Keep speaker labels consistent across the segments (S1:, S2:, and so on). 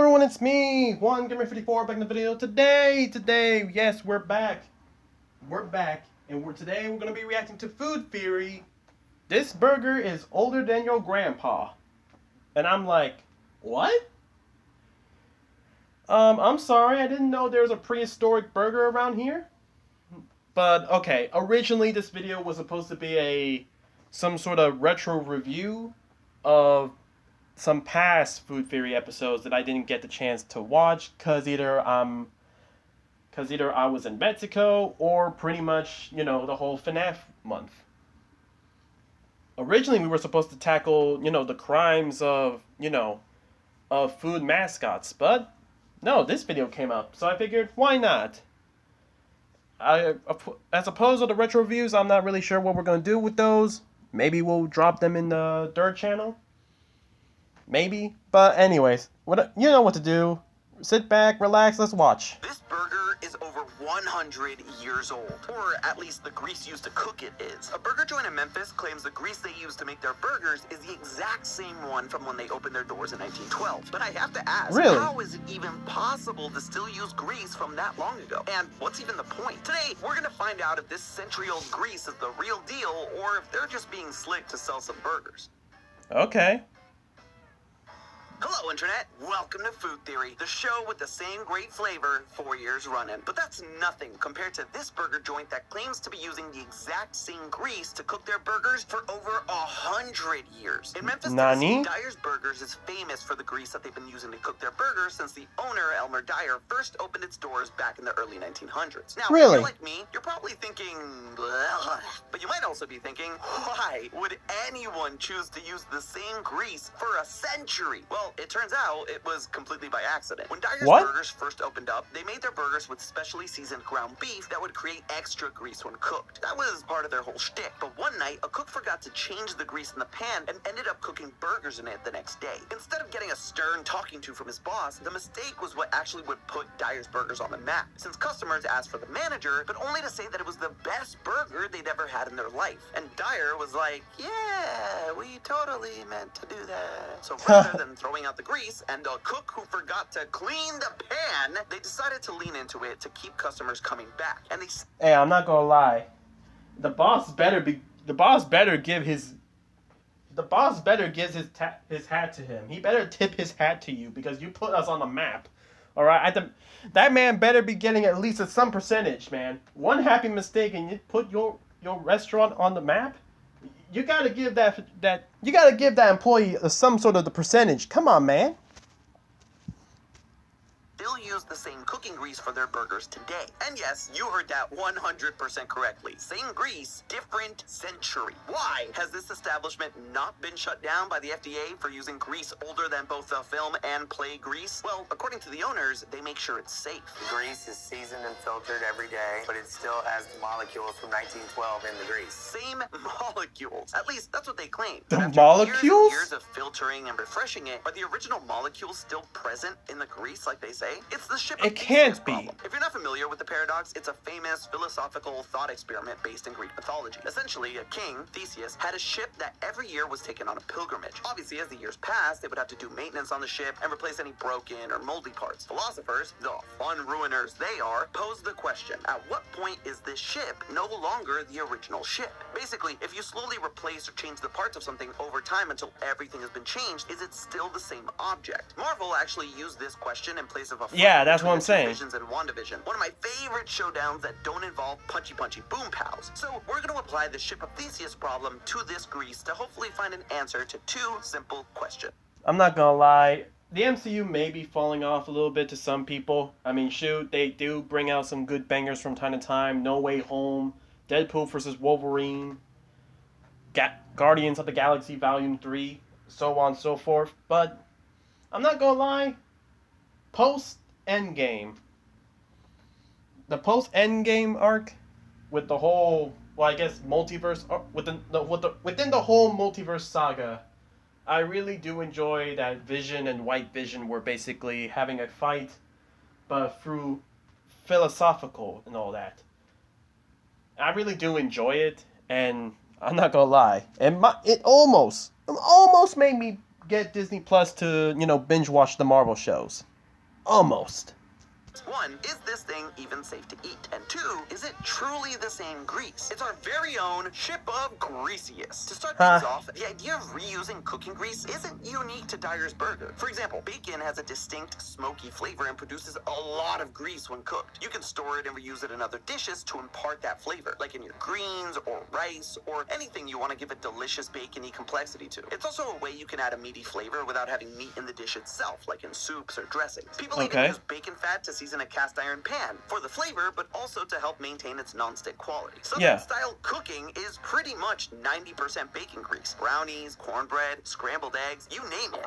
S1: everyone, it's me, OneGamer54, back in the video. Today, yes, we're back. Today we're gonna be reacting to Food Theory. This burger is older than your grandpa. And I'm like, what? I'm sorry, I didn't know there was a prehistoric burger around here. But, okay, originally this video was supposed to be some sort of retro review of some past Food Theory episodes that I didn't get the chance to watch because either I was in Mexico or pretty much, the whole FNAF month. Originally, we were supposed to tackle, the crimes of food mascots, but no, this video came up, so I figured, why not? As opposed to the retro reviews, I'm not really sure what we're going to do with those. Maybe we'll drop them in the Dirt channel. Maybe. But anyways, you know what to do. Sit back, relax, let's watch.
S2: This burger is over 100 years old, or at least the grease used to cook it is. A burger joint in Memphis claims the grease they used to make their burgers is the exact same one from when they opened their doors in 1912. But I have to ask,
S1: really?
S2: How is it even possible to still use grease from that long ago? And what's even the point? Today, we're gonna find out if this century-old grease is the real deal, or if they're just being slick to sell some burgers.
S1: Okay.
S2: Hello, Internet. Welcome to Food Theory, the show with the same great flavor 4 years running. But that's nothing compared to this burger joint that claims to be using the exact same grease to cook their burgers for over 100 years. In Memphis, Tennessee, Dyer's Burgers is famous for the grease that they've been using to cook their burgers since the owner, Elmer Dyer, first opened its doors back in the early 1900s. Now,
S1: really?
S2: If you're like me, you're probably thinking, ugh. But you might also be thinking, why would anyone choose to use the same grease for a century? Well, it turns out it was completely by accident. When Dyer's Burgers first opened up, they made their burgers with specially seasoned ground beef that would create extra grease when cooked. That was part of their whole shtick. But one night, a cook forgot to change the grease in the pan and ended up cooking burgers in it the next day. Instead of getting a stern talking to from his boss, the mistake was what actually would put Dyer's Burgers on the map, since customers asked for the manager, but only to say that it was the best burger they'd ever had in their life. And Dyer was like, yeah, we totally meant to do that. So rather than throwing out the grease and a cook who forgot to clean the pan, they decided to lean into it to keep customers coming back. And
S1: hey, I'm not gonna lie, the boss better give his hat to him. He better tip his hat to you because you put us on the map. All right, that man better be getting at least some percentage, man. One happy mistake and you put your restaurant on the map. You gotta give that employee some sort of the percentage. Come on, man.
S2: Still use the same cooking grease for their burgers today. And yes, you heard that 100% correctly. Same grease, different century. Why has this establishment not been shut down by the FDA for using grease older than both the film and play grease? Well, according to the owners, they make sure it's safe.
S3: The grease is seasoned and filtered every day, but it still has the molecules from 1912 in the grease.
S2: Same molecules. At least that's what they claim.
S1: The molecules?
S2: Years of filtering and refreshing it, are the original molecules still present in the grease like they say? It's the ship of Theseus problem. If you're not familiar with the paradox, it's a famous philosophical thought experiment based in Greek mythology. Essentially, a king, Theseus, had a ship that every year was taken on a pilgrimage. Obviously, as the years passed, they would have to do maintenance on the ship and replace any broken or moldy parts. Philosophers, the fun ruiners they are, pose the question, at what point is this ship no longer the original ship? Basically, if you slowly replace or change the parts of something over time until everything has been changed, is it still the same object? Marvel actually used this question in place of a
S1: yeah, that's what I'm saying.
S2: Visions and WandaVision, one of my favorite showdowns that don't involve punchy boom pals. So we're going to apply the ship of Theseus problem to this grease to hopefully find an answer to two simple questions.
S1: I'm not gonna lie, the MCU may be falling off a little bit to some people. I mean, shoot, they do bring out some good bangers from time to time. No Way Home, Deadpool vs. Wolverine, Guardians of the Galaxy Volume 3, so on and so forth. But I'm not gonna lie, post-Endgame, the post-Endgame arc with the whole, well, I guess multiverse, within the whole multiverse saga, I really do enjoy that Vision and White Vision were basically having a fight, but through philosophical and all that. I really do enjoy it, and I'm not gonna lie, it almost made me get Disney Plus to binge watch the Marvel shows. Almost.
S2: One, is this thing even safe to eat? And two, is it truly the same grease? It's our very own ship of greasiest. To start things off, the idea of reusing cooking grease isn't unique to Dyer's Burger. For example, bacon has a distinct smoky flavor and produces a lot of grease when cooked. You can store it and reuse it in other dishes to impart that flavor, like in your greens or rice or anything you want to give a delicious bacony complexity to. It's also a way you can add a meaty flavor without having meat in the dish itself, like in soups or dressings. People even use bacon fat to season a cast iron pan for the flavor, but also to help maintain its non-stick quality. Southern style cooking is pretty much 90% bacon grease. Brownies, cornbread, scrambled eggs, you name it.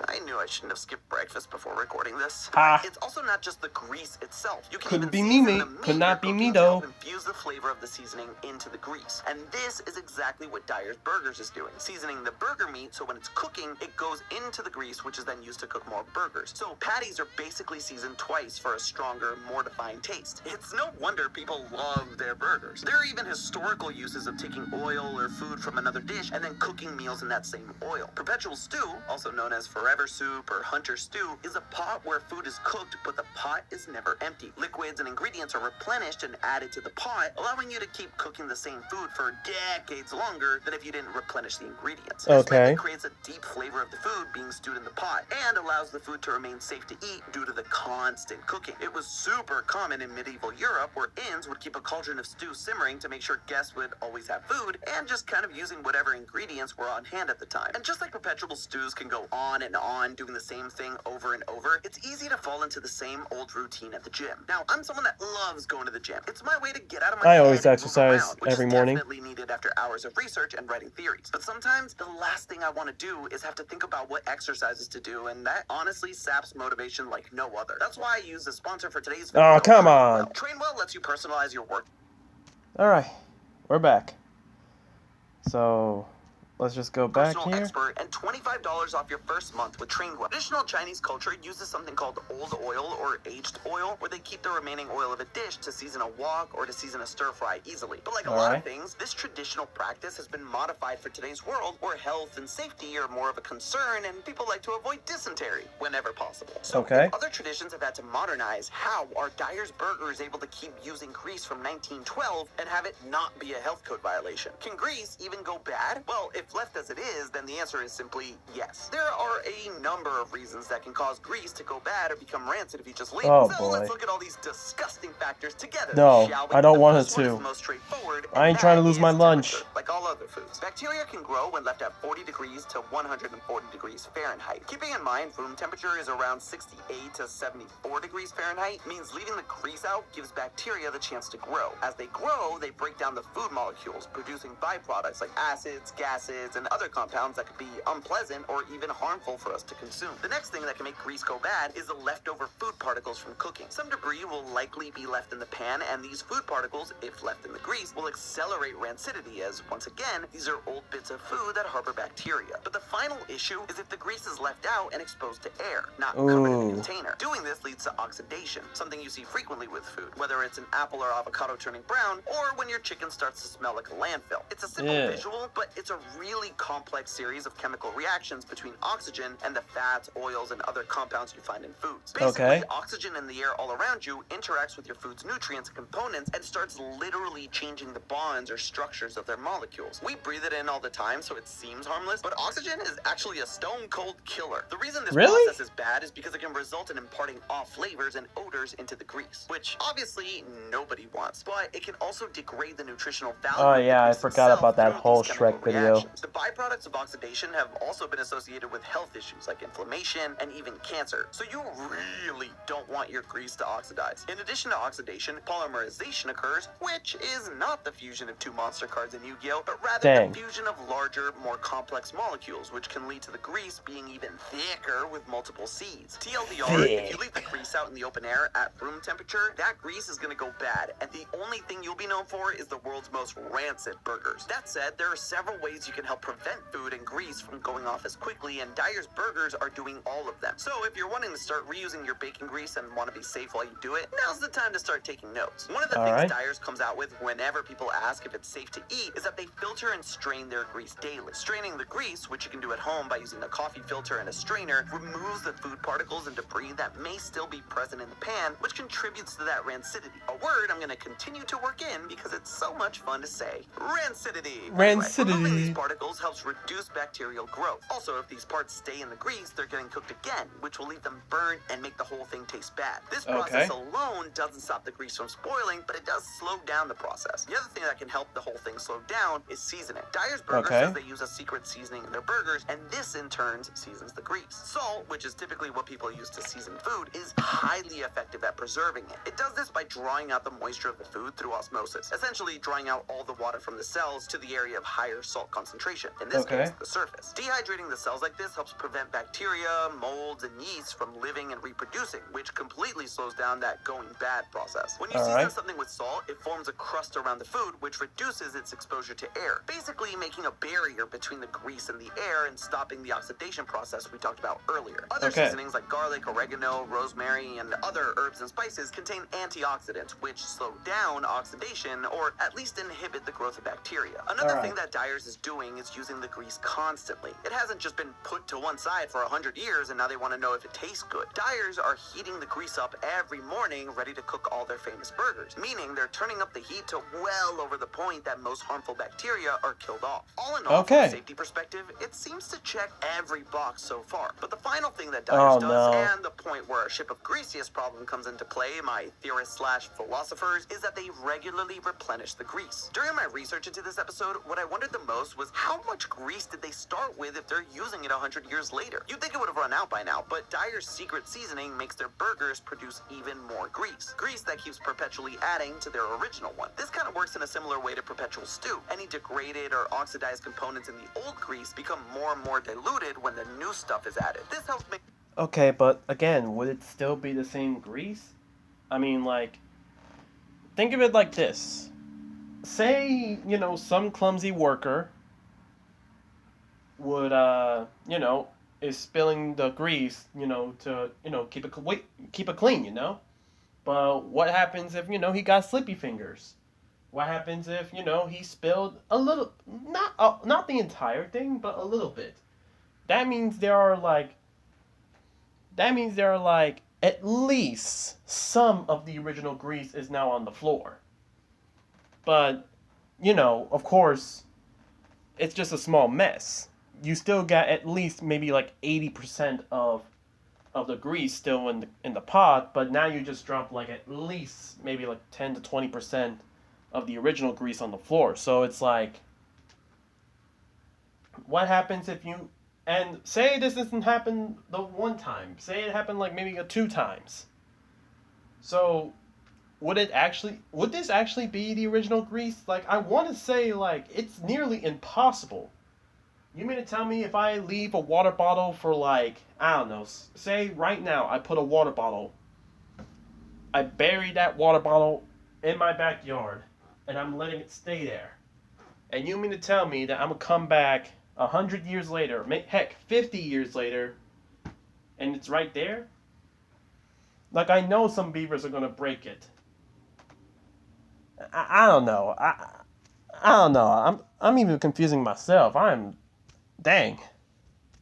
S2: I knew I shouldn't have skipped breakfast before recording this. It's also not just the grease itself. You can
S1: Couldn't be
S2: even
S1: me,
S2: season
S1: mate.
S2: the meat
S1: Could not
S2: you're
S1: be me,
S2: cooking to
S1: though.
S2: help infuse the flavor of the seasoning into the grease. And this is exactly what Dyer's Burgers is doing. Seasoning the burger meat so when it's cooking, it goes into the grease, which is then used to cook more burgers. So patties are basically seasoned twice for a stronger, more defined taste. It's no wonder people love their burgers. There are even historical uses of taking oil or food from another dish and then cooking meals in that same oil. Perpetual stew, also known as forever soup or hunter stew, is a pot where food is cooked, but the pot is never empty. Liquids and ingredients are replenished and added to the pot, allowing you to keep cooking the same food for decades longer than if you didn't replenish the ingredients. This method creates a deep flavor of the food being stewed in the pot and allows the food to remain safe to eat due to the constant cooking. It was super common in medieval Europe where inns would keep a cauldron of stew simmering to make sure guests would always have food and just kind of using whatever ingredients were on hand at the time. And just like perpetual stews can go on and on doing the same thing over and over, it's easy to fall into the same old routine at the gym. Now, I'm someone that loves going to the gym. It's my way to get out of my head
S1: I always
S2: and move
S1: exercise
S2: around, which
S1: every
S2: is
S1: morning.
S2: definitely needed after hours of research and writing theories. But sometimes the last thing I want to do is have to think about what exercises to do, and that honestly saps motivation like no other. That's why I use the sponsor for today's video.
S1: Oh, come on.
S2: TrainWell lets you personalize your work.
S1: Alright, we're back. So, let's just go back
S2: Personal
S1: here.
S2: expert and $25 off your first month with TrainWell. Traditional Chinese culture uses something called old oil or aged oil, where they keep the remaining oil of a dish to season a wok or to season a stir fry easily. But like a lot of things, this traditional practice has been modified for today's world where health and safety are more of a concern and people like to avoid dysentery whenever possible. So if other traditions have had to modernize, how are Dyer's Burgers able to keep using grease from 1912 and have it not be a health code violation? Can grease even go bad? Well, if left as it is, then the answer is simply yes. There are a number of reasons that can cause grease to go bad or become rancid if you just leave it. So let's look at all these disgusting factors together.
S1: No,
S2: shall we?
S1: I don't
S2: The
S1: want
S2: first
S1: it
S2: one
S1: to.
S2: is the most straightforward,
S1: I ain't
S2: and
S1: trying to
S2: that
S1: lose my
S2: is
S1: lunch.
S2: temperature. Like all other foods, bacteria can grow when left at 40 degrees to 140 degrees Fahrenheit. Keeping in mind room temperature is around 68 to 74 degrees Fahrenheit means leaving the grease out gives bacteria the chance to grow. As they grow, they break down the food molecules, producing byproducts like acids, gases, and other compounds that could be unpleasant or even harmful for us to consume. The next thing that can make grease go bad is the leftover food particles from cooking. Some debris will likely be left in the pan, and these food particles, if left in the grease, will accelerate rancidity as, once again, these are old bits of food that harbor bacteria. But the final issue is if the grease is left out and exposed to air, not covered in a container. Doing this leads to oxidation, something you see frequently with food, whether it's an apple or avocado turning brown, or when your chicken starts to smell like a landfill. It's a simple visual, but it's a really complex series of chemical reactions between oxygen and the fats, oils, and other compounds you find in foods. Basically, oxygen in the air all around you interacts with your food's nutrients and components and starts literally changing the bonds or structures of their molecules. We breathe it in all the time, so it seems harmless, but oxygen is actually a stone-cold killer. The reason this process is bad is because it can result in imparting off flavors and odors into the grease, which obviously nobody wants, but it can also degrade the nutritional value.
S1: Oh yeah, I forgot about that whole Shrek video.
S2: The byproducts of oxidation have also been associated with health issues like inflammation and even cancer, so you really don't want your grease to oxidize. In addition to oxidation, polymerization occurs, which is not the fusion of two monster cards in Yu-Gi-Oh, but rather the fusion of larger, more complex molecules, which can lead to the grease being even thicker with multiple seeds. TLDR, if you leave the grease out in the open air at room temperature, that grease is going to go bad, and the only thing you'll be known for is the world's most rancid burgers. That said, there are several ways you can help prevent food and grease from going off as quickly, and Dyer's Burgers burgers are doing all of them. So if you're wanting to start reusing your bacon grease and want to be safe while you do it, now's the time to start taking notes. One of the things Dyer's comes out with whenever people ask if it's safe to eat is that they filter and strain their grease daily. Straining the grease, which you can do at home by using a coffee filter and a strainer, removes the food particles and debris that may still be present in the pan, which contributes to that rancidity. A word I'm going to continue to work in because it's so much fun to say. Rancidity.
S1: Rancidity.
S2: Removing these particles helps reduce bacterial growth. Also, if these parts stay in the grease, they're getting cooked again, which will leave them burnt and make the whole thing taste bad. This process alone doesn't stop the grease from spoiling, but it does slow down the process. The other thing that can help the whole thing slow down is seasoning. Dyer's Burger says they use a secret seasoning in their burgers, and this in turn seasons the grease. Salt, which is typically what people use to season food, is highly effective at preserving it. It does this by drawing out the moisture of the food through osmosis, essentially drawing out all the water from the cells to the area of higher salt concentration, in this case, the surface. Dehydrating the cells like this helps prevent bacteria, molds, and yeast from living and reproducing, which completely slows down that going bad process. When you season something with salt, it forms a crust around the food, which reduces its exposure to air, basically making a barrier between the grease and the air and stopping the oxidation process we talked about earlier. Other seasonings like garlic, oregano, rosemary, and other herbs and spices contain antioxidants, which slow down oxidation or at least inhibit the growth of bacteria. Another thing that Dyer's is doing is using the grease constantly. It hasn't just been put to one side for 100 years and now they want to know if it tastes good. Dyer's are heating the grease up every morning, ready to cook all their famous burgers, meaning they're turning up the heat to well over the point that most harmful bacteria are killed off. All in all, from a safety perspective, it seems to check every box so far. But the final thing that Dyer's does, and the point where a ship of greasiest problem comes into play, my theorists/philosophers, is that they regularly replenish the grease. During my research into this episode, what I wondered the most was how much grease did they start with if they're using it 100 years later? You'd think it would have run out by now, but Dyer's secret seasoning makes their burgers produce even more grease. Grease that keeps perpetually adding to their original one. This kind of works in a similar way to perpetual stew. Any degraded or oxidized components in the old grease become more and more diluted when the new stuff is added. This helps make...
S1: Okay, but again, would it still be the same grease? I mean, like, think of it like this. Say, you know, some clumsy worker would, you know, is spilling the grease, you know, to, you know, keep it clean, you know? But what happens if, you know, he got slippy fingers? What happens if, you know, he spilled a little, not the entire thing, but a little bit? That means there are like at least some of the original grease is now on the floor. But, you know, of course, it's just a small mess. You still got at least maybe like 80% of the grease still in the pot, but now you just drop like at least maybe like 10 to 20% of the original grease on the floor. So it's like, what happens if you... And say this doesn't happen the one time. Say it happened like maybe 2 times. So would this actually be the original grease? Like, I want to say, like, it's nearly impossible. You mean to tell me if I leave a water bottle for like, I don't know, say right now I put a water bottle, I bury that water bottle in my backyard, and I'm letting it stay there. And you mean to tell me that I'm going to come back 100 years later, heck, 50 years later, and it's right there? Like, I know some beavers are going to break it. I don't know. I don't know. I'm even confusing myself. Dang.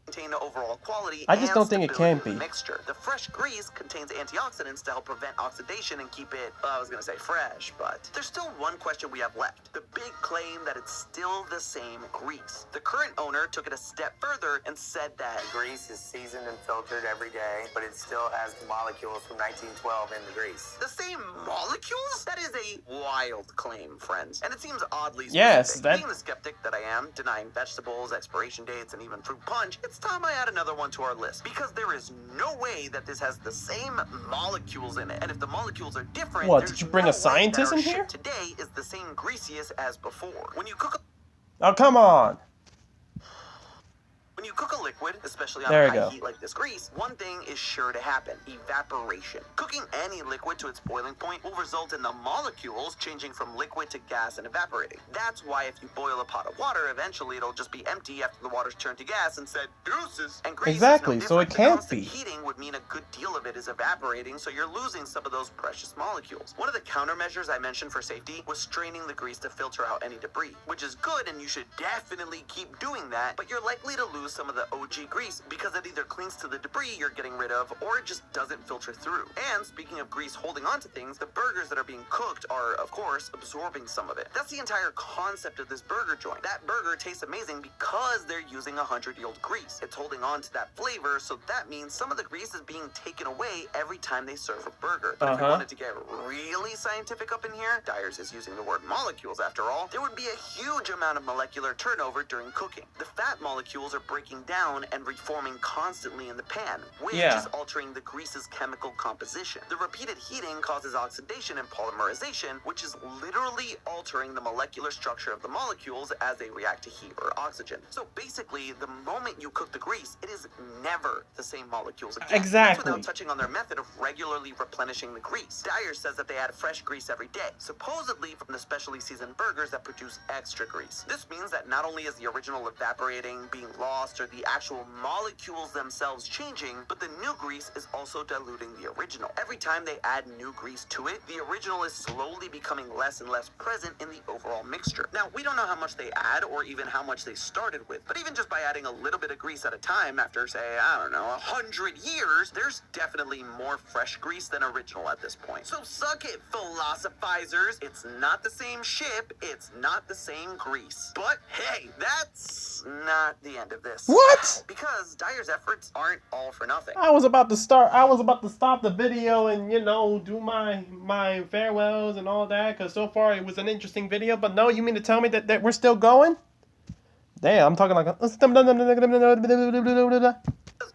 S2: Maintain the overall quality.
S1: I just don't think it can be.
S2: Mixture. The fresh grease contains antioxidants to help prevent oxidation and keep it, I was going to say fresh, but there's still one question we have left. The big claim that it's still the same grease. The current owner took it a step further and said that
S3: grease is seasoned and filtered every day, but it still has the molecules from 1912 in the grease.
S2: The same molecules? That is a wild claim, friends. And it seems oddly specific.
S1: Yes,
S2: Being the skeptic that I am, denying vegetables, expiration dates, and even fruit punch, it's time I add another one to our list, because there is no way that this has the same molecules in it. And if the molecules are different,
S1: what, did you bring a scientist in here?
S2: Today is the same greasiest as before. When you cook
S1: Oh, come on.
S2: When you cook a liquid, especially on
S1: There we
S2: high
S1: go.
S2: heat like this grease, one thing is sure to happen: evaporation. Cooking any liquid to its boiling point will result in the molecules changing from liquid to gas and evaporating. That's why if you boil a pot of water, eventually it'll just be empty after the water's turned to gas and said, deuces. And grease
S1: Exactly,
S2: is no
S1: so it
S2: different. The
S1: can't
S2: constant
S1: be.
S2: heating would mean a good deal of it is evaporating, so you're losing some of those precious molecules. One of the countermeasures I mentioned for safety was straining the grease to filter out any debris, which is good, and you should definitely keep doing that, but you're likely to lose some of the OG grease because it either clings to the debris you're getting rid of, or it just doesn't filter through. And speaking of grease holding on to things, the burgers that are being cooked are, of course, absorbing some of it. That's the entire concept of this burger joint. That burger tastes amazing because they're using 100-year-old grease. It's holding on to that flavor, so that means some of the grease is being taken away every time they serve a burger. But if we wanted to get really scientific up in here, Dyer's is using the word molecules after all, there would be a huge amount of molecular turnover during cooking. The fat molecules are breaking down and reforming constantly in the pan, which is altering the grease's chemical composition. The repeated heating causes oxidation and polymerization, which is literally altering the molecular structure of the molecules as they react to heat or oxygen. So basically, the moment you cook the grease, it is never the same molecules again.
S1: Exactly.
S2: That's without touching on their method of regularly replenishing the grease. Dyer says that they add fresh grease every day, supposedly from the specially seasoned burgers that produce extra grease. This means that not only is the original evaporating, being lost, or the actual molecules themselves changing, but the new grease is also diluting the original. Every time they add new grease to it, the original is slowly becoming less and less present in the overall mixture. Now, we don't know how much they add or even how much they started with, but even just by adding a little bit of grease at a time after, say, I don't know, 100 years, there's definitely more fresh grease than original at this point. So suck it, philosophizers. It's not the same ship, it's not the same grease. But hey, that's not the end of this.
S1: What?
S2: Because Dyer's efforts aren't all for nothing.
S1: I was about to stop the video and, do my farewells and all that, because so far it was an interesting video, but no, you mean to tell me that we're still going? Damn, I'm talking like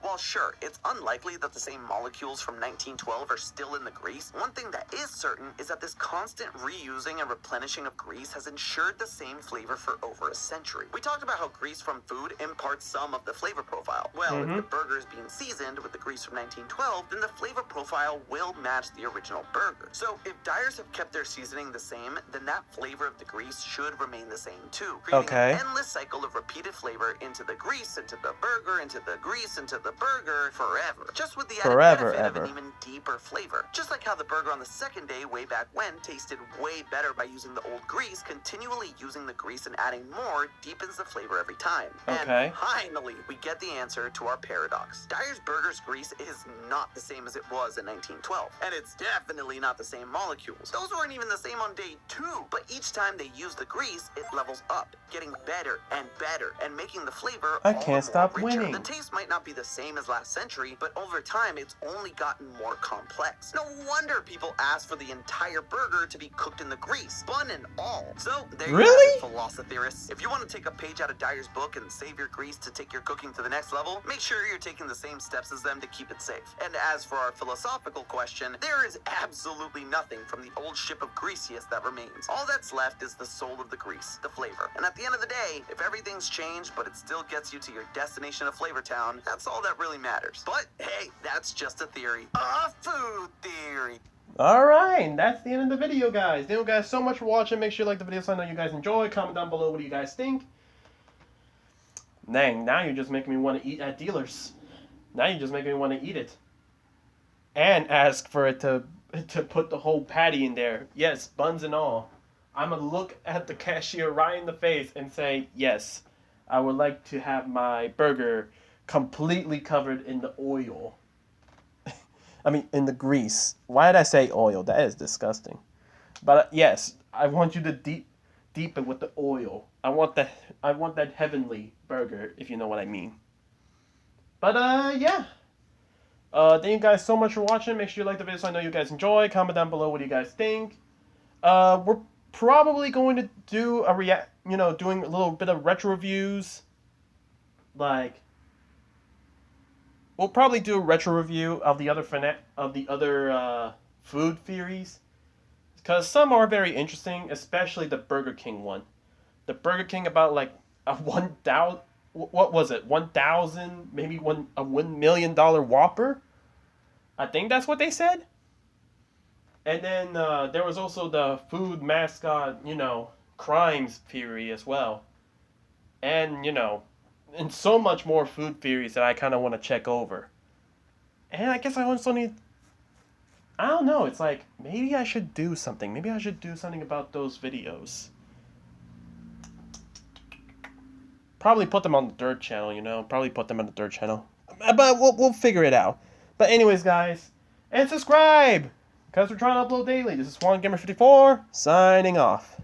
S2: While sure, it's unlikely that the same molecules from 1912 are still in the grease, one thing that is certain is that this constant reusing and replenishing of grease has ensured the same flavor for over a century. We talked about how grease from food imparts some of the flavor profile. Well, if the burger is being seasoned with the grease from 1912, then the flavor profile will match the original burger. So if Dyer's have kept their seasoning the same, then that flavor of the grease should remain the same too, creating an endless cycle of repeated flavor into the grease, into the burger, into the grease, into the burger, forever. Just with the added benefit of an even deeper flavor. Just like how the burger on the second day way back when tasted way better by using the old grease, continually using the grease and adding more deepens the flavor every time. And finally, we get the answer to our paradox. Dyer's Burger's grease is not the same as it was in 1912. And it's definitely not the same molecules. Those weren't even the same on day 2. But each time they use the grease, it levels up, getting better and making the flavor
S1: I can't stop
S2: richer.
S1: winning.
S2: The taste might not be the same as last century, but over time it's only gotten more complex. No wonder people ask for the entire burger to be cooked in the grease, bun and all. So there you have it, philosopherists. If you want to take a page out of Dyer's book and save your grease to take your cooking to the next level, make sure you're taking the same steps as them to keep it safe. And as for our philosophical question, there is absolutely nothing from the old ship of Greasius that remains. All that's left is the soul of the grease, the flavor. And at the end of the day, if everything's changed but it still gets you to your destination of Flavor Town, that's all that really matters. But hey, that's just a theory. A food theory.
S1: Alright, that's the end of the video, guys. Thank you guys so much for watching. Make sure you like the video so I know you guys enjoy. Comment down below what do you guys think. Dang, now you're just making me want to eat at dealers. Now you're just making me want to eat it. And ask for it to put the whole patty in there. Yes, buns and all. I'm going to look at the cashier right in the face and say, yes, I would like to have my burger completely covered in the oil. I mean, in the grease. Why did I say oil? That is disgusting. But yes, I want you to deepen with the oil. I want that heavenly burger, if you know what I mean. But yeah. Thank you guys so much for watching. Make sure you like the video so I know you guys enjoy. Comment down below what you guys think. We're probably going to do a doing a little bit of retro reviews. Like, we'll probably do a retro review of the other food theories, because some are very interesting, especially the Burger King one. The Burger King about like a what was it? 1,000, maybe a $1 million Whopper. I think that's what they said. And then there was also the food mascot, crimes theory as well. And, and so much more food theories that I kind of want to check over. And I guess I also need... I don't know, it's like, maybe I should do something. Maybe I should do something about those videos. Probably put them on the third channel, Probably put them on the third channel. But we'll figure it out. But anyways, guys, and subscribe! Because we're trying to upload daily. This is SwanGamer54, signing off.